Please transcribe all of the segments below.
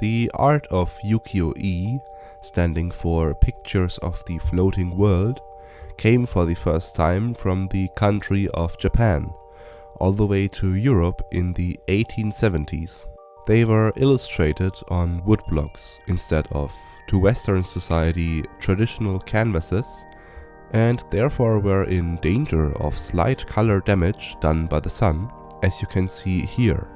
The art of Ukiyo-e, standing for Pictures of the Floating World, came for the first time from the country of Japan, all the way to Europe in the 1870s. They were illustrated on woodblocks instead of, to Western society, traditional canvases, and therefore were in danger of slight color damage done by the sun, as you can see here.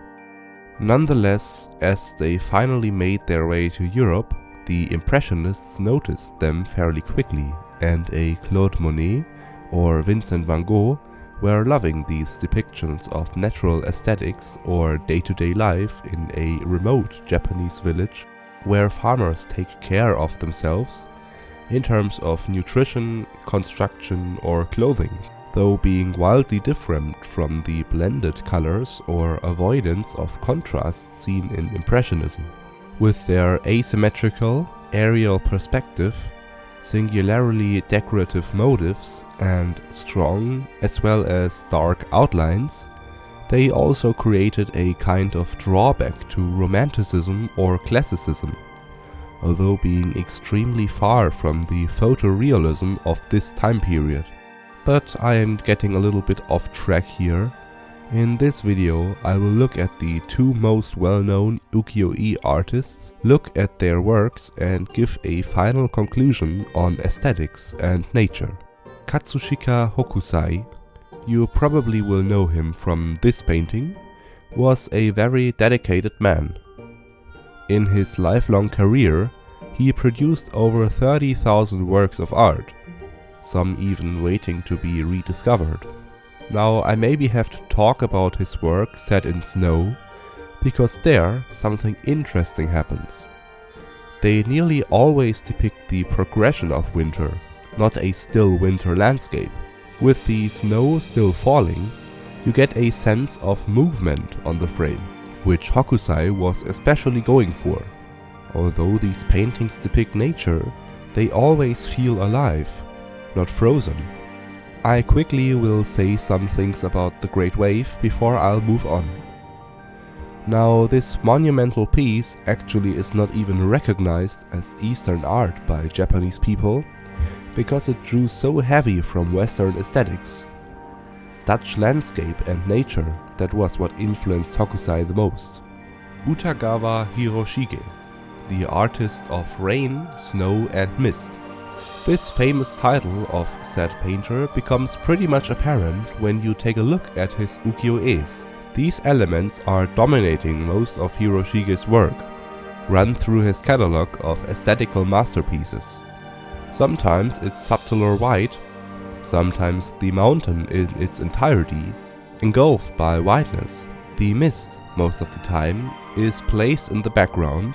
Nonetheless, as they finally made their way to Europe, the Impressionists noticed them fairly quickly, and a Claude Monet or Vincent van Gogh were loving these depictions of natural aesthetics or day-to-day life in a remote Japanese village where farmers take care of themselves in terms of nutrition, construction or clothing, though being wildly different from the blended colors or avoidance of contrast seen in Impressionism. With their asymmetrical, aerial perspective, singularly decorative motifs and strong as well as dark outlines, they also created a kind of drawback to Romanticism or Classicism, although being extremely far from the photorealism of this time period. But I am getting a little bit off track here. In this video I will look at the two most well-known ukiyo-e artists, look at their works and give a final conclusion on aesthetics and nature. Katsushika Hokusai, you probably will know him from this painting, was a very dedicated man. In his lifelong career he produced over 30,000 works of art, some even waiting to be rediscovered. Now I maybe have to talk about his work set in snow, because there something interesting happens. They nearly always depict the progression of winter, not a still winter landscape. With the snow still falling, you get a sense of movement on the frame, which Hokusai was especially going for. Although these paintings depict nature, they always feel alive, not frozen. I quickly will say some things about the Great Wave before I'll move on. Now, this monumental piece actually is not even recognized as Eastern art by Japanese people, because it drew so heavy from Western aesthetics. Dutch landscape and nature, that was what influenced Hokusai the most. Utagawa Hiroshige, the artist of rain, snow and mist. This famous title of said painter becomes pretty much apparent when you take a look at his ukiyo-es. These elements are dominating most of Hiroshige's work, run through his catalog of aesthetical masterpieces. Sometimes it's subtler white, sometimes the mountain in its entirety, engulfed by whiteness. The mist, most of the time, is placed in the background,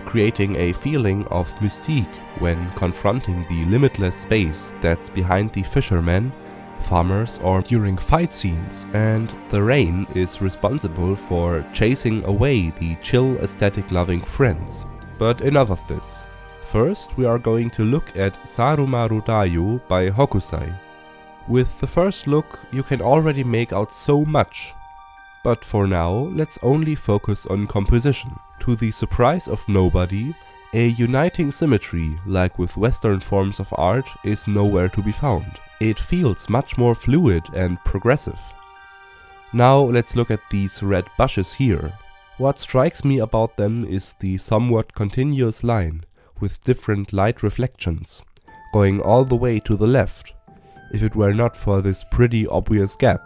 creating a feeling of mystique when confronting the limitless space that's behind the fishermen, farmers or during fight scenes, and the rain is responsible for chasing away the chill aesthetic loving friends. But enough of this. First we are going to look at Sarumaru Dayu by Hokusai. With the first look you can already make out so much. But for now, let's only focus on composition. To the surprise of nobody, a uniting symmetry, like with Western forms of art, is nowhere to be found. It feels much more fluid and progressive. Now let's look at these red bushes here. What strikes me about them is the somewhat continuous line, with different light reflections, going all the way to the left, if it were not for this pretty obvious gap,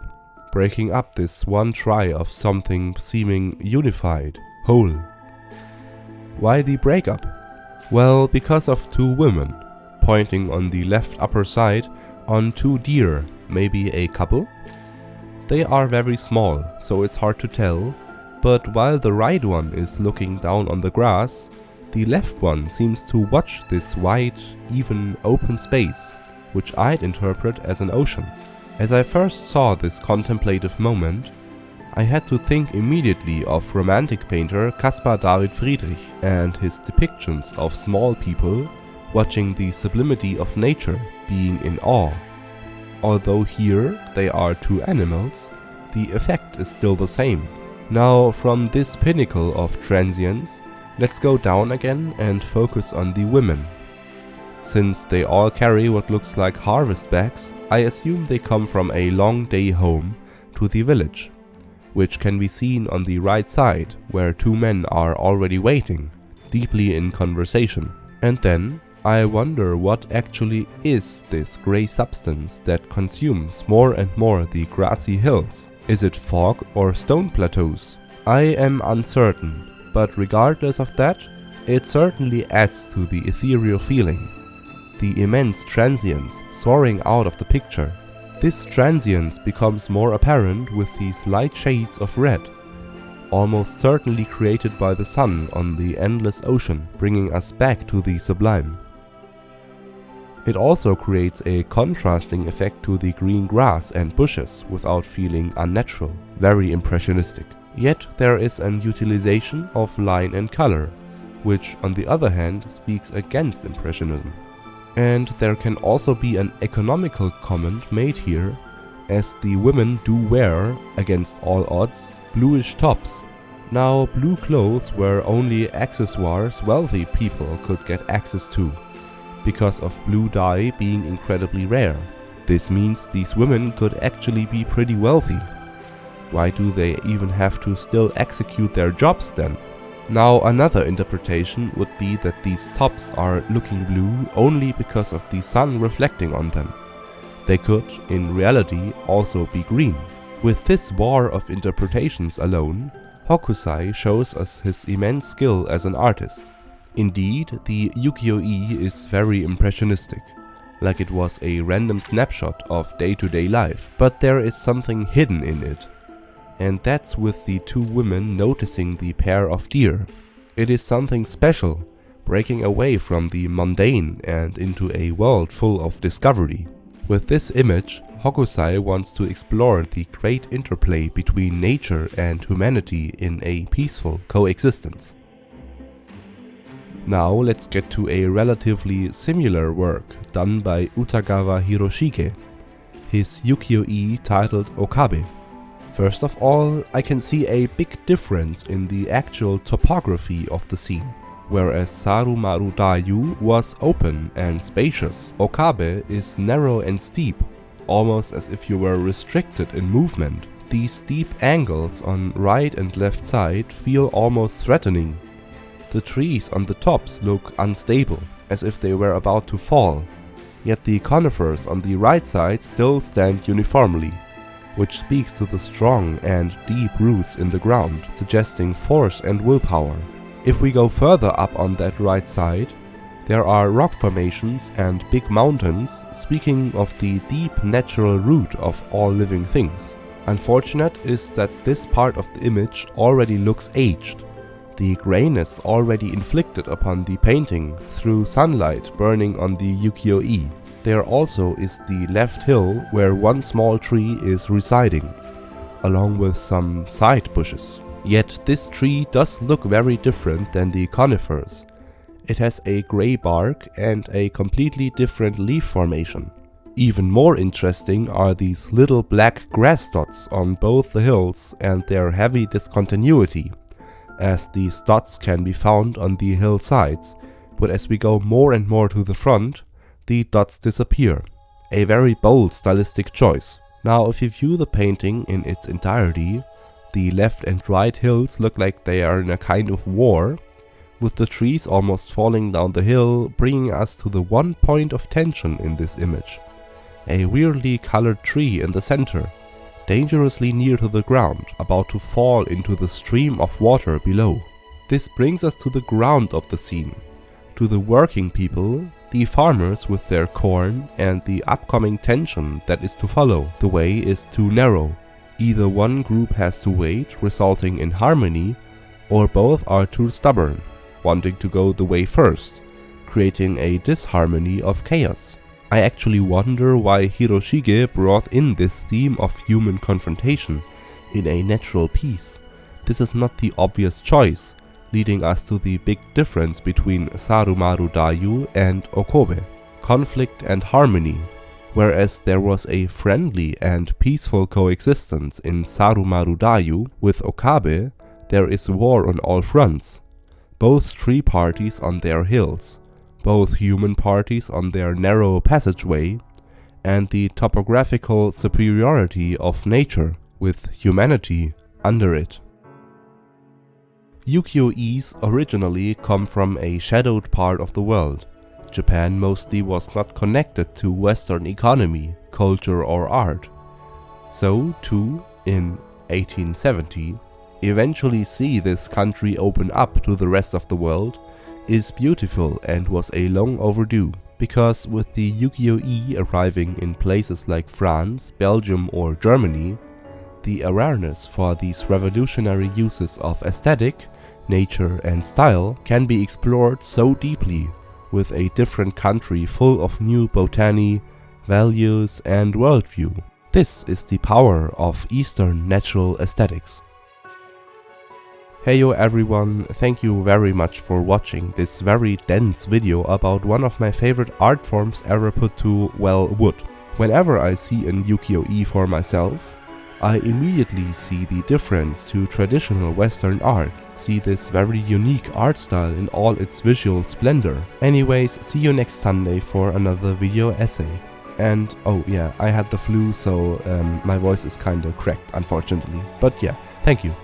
breaking up this one try of something seeming unified, whole. Why the breakup? Well, because of two women, pointing on the left upper side on two deer, maybe a couple? They are very small, so it's hard to tell, but while the right one is looking down on the grass, the left one seems to watch this wide, even open space, which I'd interpret as an ocean. As I first saw this contemplative moment, I had to think immediately of Romantic painter Caspar David Friedrich and his depictions of small people watching the sublimity of nature, being in awe. Although here they are two animals, the effect is still the same. Now from this pinnacle of transience, Let's go down again and focus on the women. Since they all carry what looks like harvest bags, I assume they come from a long day home to the village, which can be seen on the right side, where two men are already waiting, deeply in conversation. And then I wonder what actually is this grey substance that consumes more and more the grassy hills. Is it fog or stone plateaus? I am uncertain, but regardless of that, it certainly adds to the ethereal feeling. The immense transience soaring out of the picture. This transience becomes more apparent with these light shades of red, almost certainly created by the sun on the endless ocean, bringing us back to the sublime. It also creates a contrasting effect to the green grass and bushes without feeling unnatural, very impressionistic. Yet there is an utilization of line and color, which on the other hand speaks against impressionism. And there can also be an economical comment made here, as the women do wear, against all odds, bluish tops. Now, blue clothes were only accessoires wealthy people could get access to, because of blue dye being incredibly rare. This means these women could actually be pretty wealthy. Why do they even have to still execute their jobs then? Now, another interpretation would be that these tops are looking blue only because of the sun reflecting on them. They could, in reality, also be green. With this war of interpretations alone, Hokusai shows us his immense skill as an artist. Indeed, the Ukiyo-e is very impressionistic, like it was a random snapshot of day-to-day life, but there is something hidden in it. And that's with the two women noticing the pair of deer. It is something special, breaking away from the mundane and into a world full of discovery. With this image, Hokusai wants to explore the great interplay between nature and humanity in a peaceful coexistence. Now let's get to a relatively similar work done by Utagawa Hiroshige, his Ukiyo-e titled Okabe. First of all, I can see a big difference in the actual topography of the scene. Whereas Sarumaru Dayu was open and spacious, Okabe is narrow and steep, almost as if you were restricted in movement. These steep angles on right and left side feel almost threatening. The trees on the tops look unstable, as if they were about to fall, yet the conifers on the right side still stand uniformly, which speaks to the strong and deep roots in the ground, suggesting force and willpower. If we go further up on that right side, there are rock formations and big mountains, speaking of the deep natural root of all living things. Unfortunate is that this part of the image already looks aged. The grayness already inflicted upon the painting through sunlight burning on the Ukiyo-e. There also is the left hill where one small tree is residing, along with some side bushes. Yet this tree does look very different than the conifers. It has a grey bark and a completely different leaf formation. Even more interesting are these little black grass dots on both the hills and their heavy discontinuity, as these dots can be found on the hillsides, but as we go more and more to the front, the dots disappear. A very bold stylistic choice. Now, if you view the painting in its entirety, the left and right hills look like they are in a kind of war, with the trees almost falling down the hill, bringing us to the one point of tension in this image. A weirdly colored tree in the center, dangerously near to the ground, about to fall into the stream of water below. This brings us to the ground of the scene, to the working people, the farmers with their corn, and the upcoming tension that is to follow. The way is too narrow. Either one group has to wait, resulting in harmony, or both are too stubborn, wanting to go the way first, creating a disharmony of chaos. I actually wonder why Hiroshige brought in this theme of human confrontation in a natural piece. This is not the obvious choice, leading us to the big difference between Sarumaru Dayu and Okabe. Conflict and harmony. Whereas there was a friendly and peaceful coexistence in Sarumaru Dayu, with Okabe there is war on all fronts. both tree parties on their hills, both human parties on their narrow passageway, and the topographical superiority of nature, with humanity under it. Ukiyo-e's originally come from a shadowed part of the world. Japan mostly was not connected to Western economy, culture or art. So to, in 1870, eventually see this country open up to the rest of the world is beautiful and was a long overdue, because with the Ukiyo-e arriving in places like France, Belgium or Germany, the awareness for these revolutionary uses of aesthetic, nature and style can be explored so deeply, with a different country full of new botany, values and worldview. This is the power of Eastern natural aesthetics. Heyo everyone, thank you very much for watching this very dense video about one of my favorite art forms ever put to, well, wood. Whenever I see an Ukiyo-e for myself, I immediately see the difference to traditional Western art, see this very unique art style in all its visual splendor. Anyways, see you next Sunday for another video essay. And oh yeah, I had the flu, so my voice is kinda cracked unfortunately. But yeah, thank you.